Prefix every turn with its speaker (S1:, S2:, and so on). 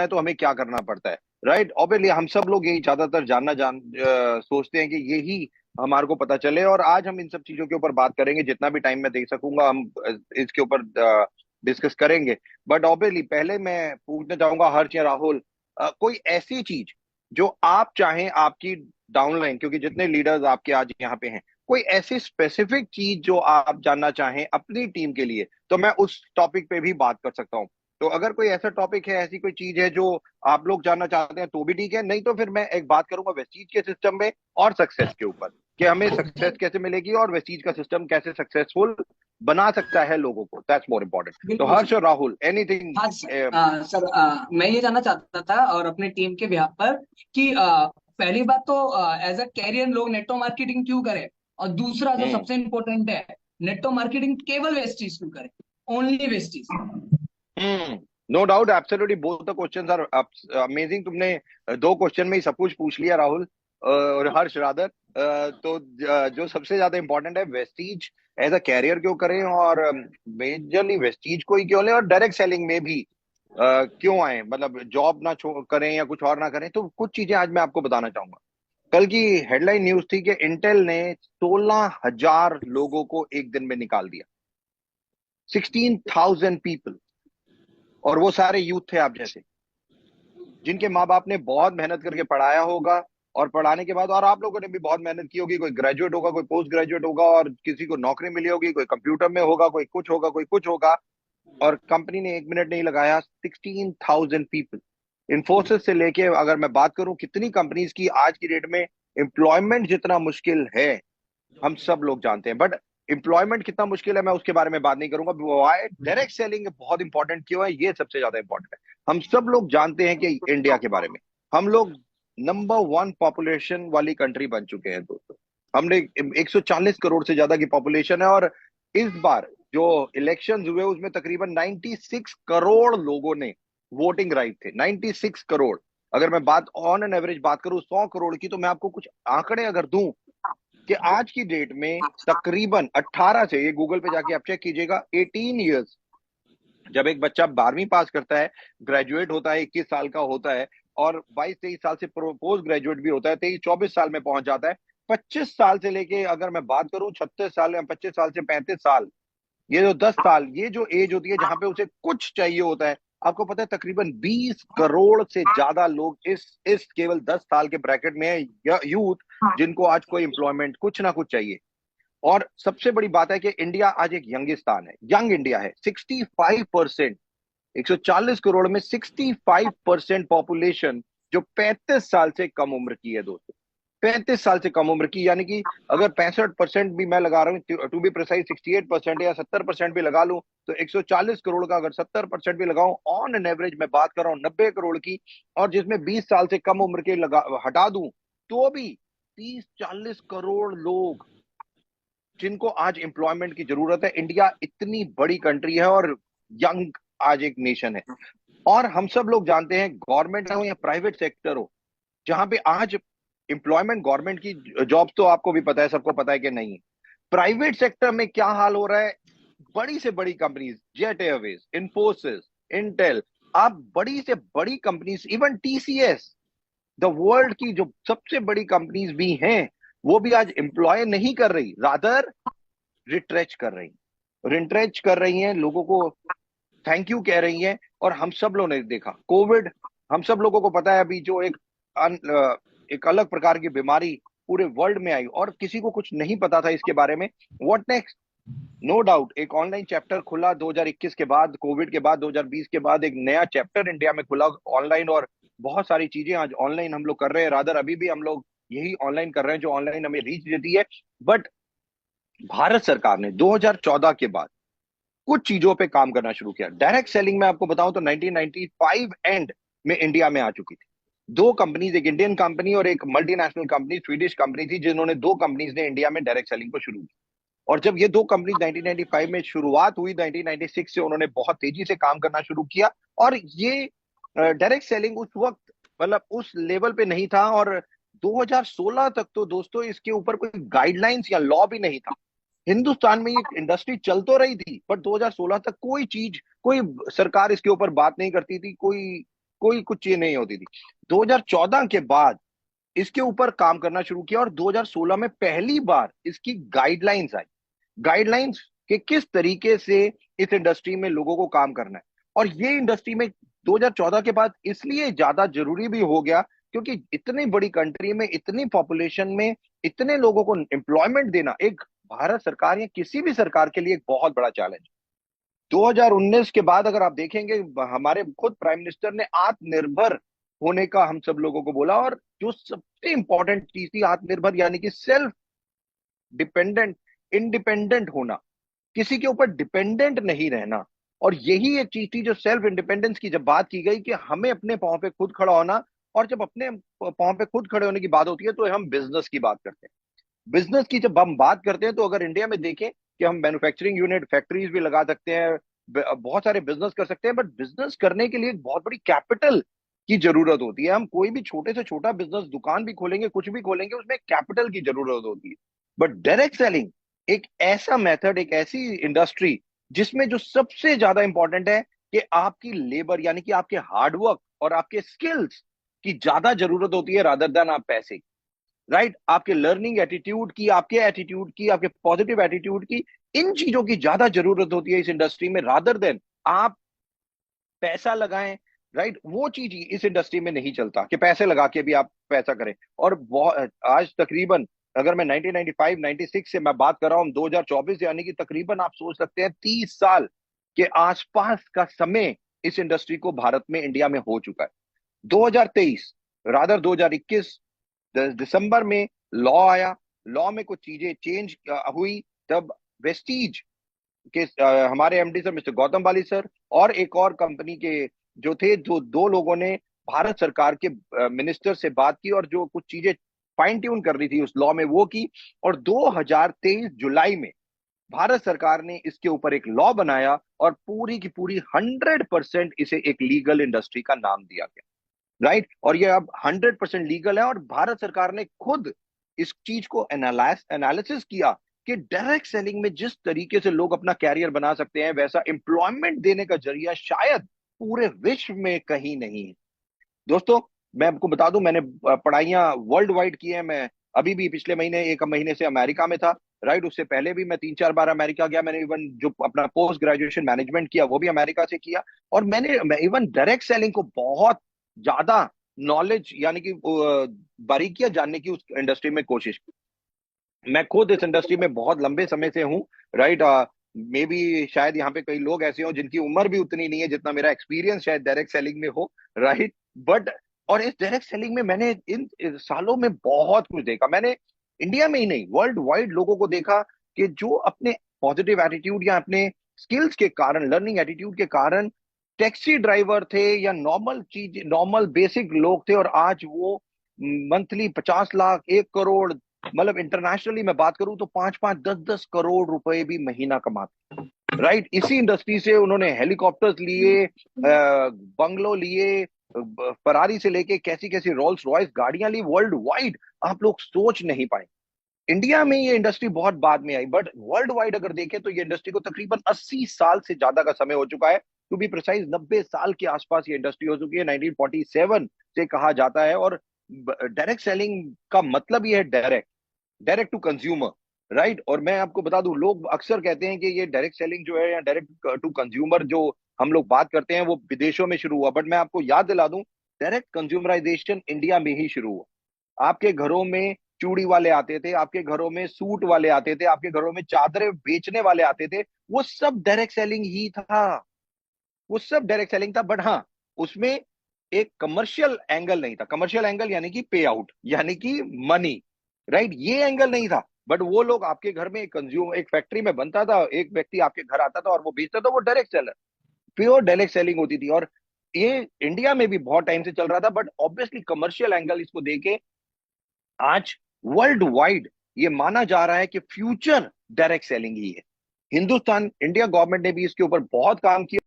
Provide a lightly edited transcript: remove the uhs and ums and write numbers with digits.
S1: है तो हमें क्या करना पड़ता है, राइट? ऑब्वियसली हम सब लोग यही ज्यादातर सोचते हैं कि यही हमारे को पता चले, और आज हम इन सब चीजों के ऊपर बात करेंगे। जितना भी टाइम मैं दे सकूंगा हम इसके ऊपर डिस्कस करेंगे। बट ऑब्वियसली पहले मैं पूछना चाहूंगा हर्ष या राहुल, कोई ऐसी चीज जो आप चाहें आपकी डाउनलाइन, क्योंकि जितने लीडर्स आपके आज यहाँ पे हैं, कोई ऐसी स्पेसिफिक चीज जो आप जानना चाहें अपनी टीम के लिए, तो मैं उस टॉपिक पे भी बात कर सकता हूँ। तो अगर कोई ऐसा टॉपिक है, ऐसी कोई चीज है जो आप लोग जानना चाहते हैं तो भी ठीक है, नहीं तो फिर मैं एक बात करूंगा वेस्टीज के सिस्टम में और सक्सेस के ऊपर, कि हमें सक्सेस कैसे मिलेगी और वेस्टीज का सिस्टम कैसे सक्सेसफुल बना सकता है लोगों को। That's more important. तो
S2: बिल्कुल
S1: हर्ष
S2: सर।
S1: और राहुल, एनीथिंग?
S2: हाँ सर, सर मैं ये जानना चाहता था और अपने टीम के बिहाफ पर कि पहली बात तो एज अ कैरियर लोग नेटो मार्केटिंग क्यों करें, और दूसरा जो
S1: हम्म
S2: सबसे इम्पोर्टेंट है, नेटो मार्केटिंग केवल वेस्टीज क्यों करें, only Vestige.
S1: Hmm no doubt, absolutely both the questions are amazing. तुमने दो क्वेश्चन में ही सब कुछ पूछ लिया राहुल और हर्ष रादर। तो जो सबसे ज्यादा इंपॉर्टेंट है, वेस्टीज एज अ कैरियर क्यों करें, और मेजरली वेस्टीज को ही क्यों लें, और डायरेक्ट सेलिंग में भी क्यों आए, मतलब जॉब ना करें या कुछ और ना करें। तो कुछ चीजें आज मैं आपको बताना चाहूंगा। कल की हेडलाइन न्यूज थी कि इंटेल ने 16,000 लोगों को एक दिन में निकाल दिया। 16,000 पीपल, और वो सारे यूथ थे आप जैसे, जिनके माँ बाप ने बहुत मेहनत करके पढ़ाया होगा, और पढ़ाने के बाद, और आप लोगों ने भी बहुत मेहनत की होगी, कोई ग्रेजुएट होगा, कोई पोस्ट ग्रेजुएट होगा, और किसी को नौकरी मिली होगी, कोई कंप्यूटर में होगा, कोई कुछ होगा, कोई कुछ होगा, और कंपनी ने 1 मिनट नहीं लगाया। 16,000 पीपल, इन्फोसिस से लेके, अगर मैं बात करूं कितनी कंपनीज की आज की डेट में एम्प्लॉयमेंट जितना मुश्किल है, हम सब लोग जानते हैं। बट एम्प्लॉयमेंट कितना मुश्किल है मैं उसके बारे में बात नहीं करूंगा। वाई डायरेक्ट सेलिंग बहुत इंपॉर्टेंट क्यों है, ये सबसे ज्यादा इंपॉर्टेंट है। हम सब लोग जानते हैं कि इंडिया के बारे में, हम लोग नंबर 1 पॉपुलेशन वाली कंट्री बन चुके हैं दोस्तों। हमने 140 करोड़ से ज्यादा की पॉपुलेशन है, और इस बार जो इलेक्शंस हुए उसमें तकरीबन 96 करोड़ लोगों ने वोटिंग राइट थे। 96 करोड़। अगर मैं बात ऑन एन एवरेज बात करूं 100 करोड़ की, तो मैं आपको कुछ आंकड़े अगर दूं कि आज की डेट में तकरीबन 18 से, ये गूगल पे जाके आप चेक कीजिएगा, 18 ईयर्स, जब एक बच्चा 12वीं पास करता है, ग्रेजुएट होता है, 21 साल का होता है, और 22-23 साल से पोस्ट ग्रेजुएट भी होता है, 23-24 साल में पहुंच जाता है। 25 साल से लेके, अगर मैं बात करूं 36 साल या 25 साल से 35 साल, ये जो 10 साल, ये जो एज होती है जहां पे उसे कुछ चाहिए होता है, आपको पता है तकरीबन 20 करोड़ से ज्यादा लोग इस केवल 10 साल के ब्रैकेट में है, यूथ, जिनको आज कोई एम्प्लॉयमेंट कुछ ना कुछ चाहिए। और सबसे बड़ी बात है कि इंडिया आज एक यंगिस्तान है, यंग इंडिया है। 65%, 140 करोड़ में 65% पॉपुलेशन जो 35 साल से कम उम्र की है दोस्तों। 35 साल से कम उम्र की, यानी कि अगर 65% भी मैं लगा रहा हूँ, टू बी प्रिसाइज 68% या 70% भी लगा लूं, तो 140 करोड़ का अगर 70% भी लगाऊं, ऑन एन एवरेज मैं बात कर रहा हूँ 90 करोड़ की, और जिसमें 20 साल से कम उम्र के लगा हटा दूं, तो भी 30-40 करोड़ लोग जिनको आज एम्प्लॉयमेंट की जरूरत है। इंडिया इतनी बड़ी कंट्री है, और यंग आज एक नेशन है। और हम सब लोग जानते हैं, गवर्नमेंट हो या प्राइवेट सेक्टर हो, जहां पे आज एम्प्लॉयमेंट, गवर्नमेंट की जॉब्स तो आपको भी पता है, सबको पता है कि नहीं है। प्राइवेट सेक्टर में क्या हाल हो रहा है, बड़ी से बड़ी companies, jet Airways, Infosys, Intel, आप बड़ी से बड़ी companies, even TCS, the world की जो सबसे बड़ी कंपनीज भी हैं, वो भी आज एम्प्लॉय नहीं कर रही, रादर रिट्रेच कर रही, रिट्रेच कर रही हैं लोगों को, थैंक यू कह रही हैं। और हम सब लोगों ने देखा कोविड, हम सब लोगों को पता है अभी जो एक अलग प्रकार की बीमारी पूरे वर्ल्ड में आई, और किसी को कुछ नहीं पता था इसके बारे में। What next? नो डाउट एक ऑनलाइन चैप्टर खुला 2021 के बाद, कोविड के बाद, 2020 के बाद एक नया चैप्टर इंडिया में खुला ऑनलाइन, और बहुत सारी चीजें आज ऑनलाइन हम लोग कर रहे हैं, रादर अभी भी हम लोग यही ऑनलाइन कर रहे हैं जो ऑनलाइन हमें रीच देती है। बट भारत सरकार ने 2014 के बाद कुछ चीजों पे काम करना शुरू किया। डायरेक्ट सेलिंग में आपको बताऊं तो 1995 एंड में इंडिया में आ चुकी थी दो कंपनीज, एक इंडियन कंपनी और एक मल्टीनेशनल कंपनी, स्वीडिश कंपनी थी, जिन्होंने, दो कंपनीज ने इंडिया में डायरेक्ट सेलिंग को शुरू किया। और जब ये दो कंपनी 1995 में शुरुआत हुई, 1996 से उन्होंने बहुत तेजी से काम करना शुरू किया। और ये डायरेक्ट सेलिंग उस वक्त, मतलब उस लेवल पे नहीं था, और 2016 तक तो दोस्तों इसके ऊपर कोई गाइडलाइंस या लॉ भी नहीं था। हिंदुस्तान में ये इंडस्ट्री चल तो रही थी, पर 2016 तक कोई चीज, कोई सरकार इसके ऊपर बात नहीं करती थी, कोई कोई कुछ चीज नहीं होती थी। 2014 के बाद इसके ऊपर काम करना शुरू किया और 2016 में पहली बार इसकी गाइडलाइंस आई। गाइडलाइंस कि किस तरीके से इस इंडस्ट्री में लोगों को काम करना है। और ये इंडस्ट्री में 2014 के बाद इसलिए ज्यादा जरूरी भी हो गया क्योंकि इतनी बड़ी कंट्री में, इतनी पॉपुलेशन में, इतने लोगों को एम्प्लॉयमेंट देना एक भारत सरकार या किसी भी सरकार के लिए एक बहुत बड़ा चैलेंज। 2019 के बाद अगर आप देखेंगे, हमारे खुद प्राइम मिनिस्टर ने आत्मनिर्भर होने का हम सब लोगों को बोला, और जो सबसे इंपॉर्टेंट चीज थी आत्मनिर्भर यानी कि सेल्फ डिपेंडेंट, इंडिपेंडेंट होना, किसी के ऊपर डिपेंडेंट नहीं रहना। और यही एक चीज थी जो सेल्फ इंडिपेंडेंस की जब बात की गई कि हमें अपने पांव पे खुद खड़ा होना। और जब अपने पांव पे खुद खड़े होने की बात होती है तो हम बिजनेस की बात करते हैं। बिजनेस की जब हम बात करते हैं तो अगर इंडिया में देखें कि हम मैन्युफैक्चरिंग यूनिट, फैक्ट्रीज भी लगा सकते हैं, बहुत सारे बिजनेस कर सकते हैं, बट बिजनेस करने के लिए एक बहुत बड़ी कैपिटल की जरूरत होती है। हम कोई भी छोटे से छोटा बिजनेस, दुकान भी खोलेंगे, कुछ भी खोलेंगे, उसमें कैपिटल की जरूरत होती है। बट डायरेक्ट सेलिंग एक ऐसा मेथड, एक ऐसी इंडस्ट्री जिसमें जो सबसे ज्यादा इंपॉर्टेंट है कि आपकी लेबर यानी कि आपके हार्डवर्क और आपके स्किल्स की ज्यादा जरूरत होती है रादर देन आप पैसे। राइट, आपके लर्निंग एटीट्यूड की, आपके एटीट्यूड की, आपके पॉजिटिव एटीट्यूड की, इन चीजों की ज्यादा जरूरत होती है इस इंडस्ट्री में रादर देन आप पैसा लगाएं। राइट, वो चीज इस इंडस्ट्री में नहीं चलता कि पैसे लगा के भी आप पैसा करें। और आज तकरीबन, अगर मैं 1995 96 से मैं बात कर रहा हूँ, 2024 यानी कि तकरीबन आप सोच सकते हैं 30 साल के आसपास का समय इस इंडस्ट्री को भारत में, इंडिया में हो चुका है। 2023 रादर 2021 दिसंबर में लॉ आया। लॉ में कुछ चीजें चेंज हुई। तब वेस्टीज के हमारे एमडी सर मिस्टर गौतम बाली सर और एक और कंपनी के जो थे, जो दो लोगों ने भारत सरकार के मिनिस्टर से बात की और जो कुछ चीजें फाइन ट्यून कर रही थी उस लॉ में वो की। और 2023 जुलाई में भारत सरकार ने इसके ऊपर एक लॉ बनाया और पूरी की पूरी 100% इसे एक लीगल इंडस्ट्री का नाम दिया गया। राइट, और ये अब 100% लीगल है। और भारत सरकार ने खुद इस चीज को एनालिसिस किया कि डायरेक्ट सेलिंग में जिस तरीके से लोग अपना कैरियर बना सकते हैं, वैसा एम्प्लॉयमेंट देने का जरिया शायद पूरे विश्व में कहीं नहीं है। दोस्तों, मैं आपको बता दूं, मैंने पढ़ाइयाँ वर्ल्ड वाइड की है। मैं अभी भी पिछले महीने, एक महीने से अमेरिका में था। राइट, उससे पहले भी मैं 3 4 बार अमेरिका गया। मैंने इवन जो अपना पोस्ट ग्रेजुएशन मैनेजमेंट किया वो भी अमेरिका से किया। और मैं इवन डायरेक्ट सेलिंग को बहुत ज्यादा नॉलेज यानी कि बारीकियां जानने की उस इंडस्ट्री में कोशिश की। मैं खुद इस इंडस्ट्री में बहुत लंबे समय से हूँ। राइट, मे बी शायद यहाँ पे कई लोग ऐसे हो जिनकी उम्र भी उतनी नहीं है जितना मेरा एक्सपीरियंस शायद डायरेक्ट सेलिंग में हो। राइट, बट और इस डायरेक्ट सेलिंग में मैंने इन सालों में बहुत कुछ देखा। मैंने इंडिया में ही नहीं, वर्ल्ड वाइड लोगों को देखा कि जो अपने पॉजिटिव एटीट्यूड या अपने स्किल्स के कारण, लर्निंग एटीट्यूड के कारण टैक्सी ड्राइवर थे या नॉर्मल चीज, नॉर्मल बेसिक लोग थे, और आज वो मंथली 50 लाख, 1 करोड़, मतलब इंटरनेशनली मैं बात करूं तो 5 5 10 10 करोड़ रुपए भी महीना कमाते। राइट, इसी इंडस्ट्री से उन्होंने हेलीकॉप्टर्स लिए, बंगलो लिए, फरारी से लेके कैसी कैसी रोल्स रॉयस गाड़ियां ली वर्ल्ड वाइड, आप लोग सोच नहीं पाए। इंडिया में ये इंडस्ट्री बहुत बाद में आई, बट वर्ल्ड वाइड अगर देखें तो ये इंडस्ट्री को तकरीबन 80 साल से ज्यादा का समय हो चुका है। टू बी प्रिसाइज 90 साल के आसपास ये इंडस्ट्री हो चुकी है, 1947 से कहा जाता है। और डायरेक्ट सेलिंग का मतलब ये है direct, direct to consumer. Right, और मैं आपको बता दूं, लोग अक्सर कहते हैं कि ये डायरेक्ट सेलिंग जो है या डायरेक्ट टू कंज्यूमर जो हम लोग बात करते हैं वो विदेशों में शुरू हुआ, बट मैं आपको याद दिला दूं, डायरेक्ट कंज्यूमराइजेशन इंडिया में ही शुरू हुआ। आपके घरों में चूड़ी वाले आते थे, आपके घरों में सूट वाले आते थे, आपके घरों में चादरें बेचने वाले आते थे, वो सब डायरेक्ट सेलिंग ही था। वो सब डायरेक्ट सेलिंग था, बट हाँ, उसमें एक कमर्शियल एंगल नहीं था। कमर्शियल एंगल यानी कि पे आउट, यानी कि मनी। राइट, ये एंगल नहीं था। बट वो लोग आपके घर में, एक कंज्यूमर, एक फैक्ट्री में बनता था, एक व्यक्ति आपके घर आता था और वो बेचता था, वो direct seller, pure direct selling होती थी। और ये इंडिया में भी बहुत टाइम से चल रहा था, बट ऑब्वियसली कमर्शियल एंगल इसको देके आज वर्ल्ड वाइड ये माना जा रहा है कि फ्यूचर डायरेक्ट सेलिंग ही है। हिंदुस्तान, इंडिया गवर्नमेंट ने भी इसके ऊपर बहुत काम किया।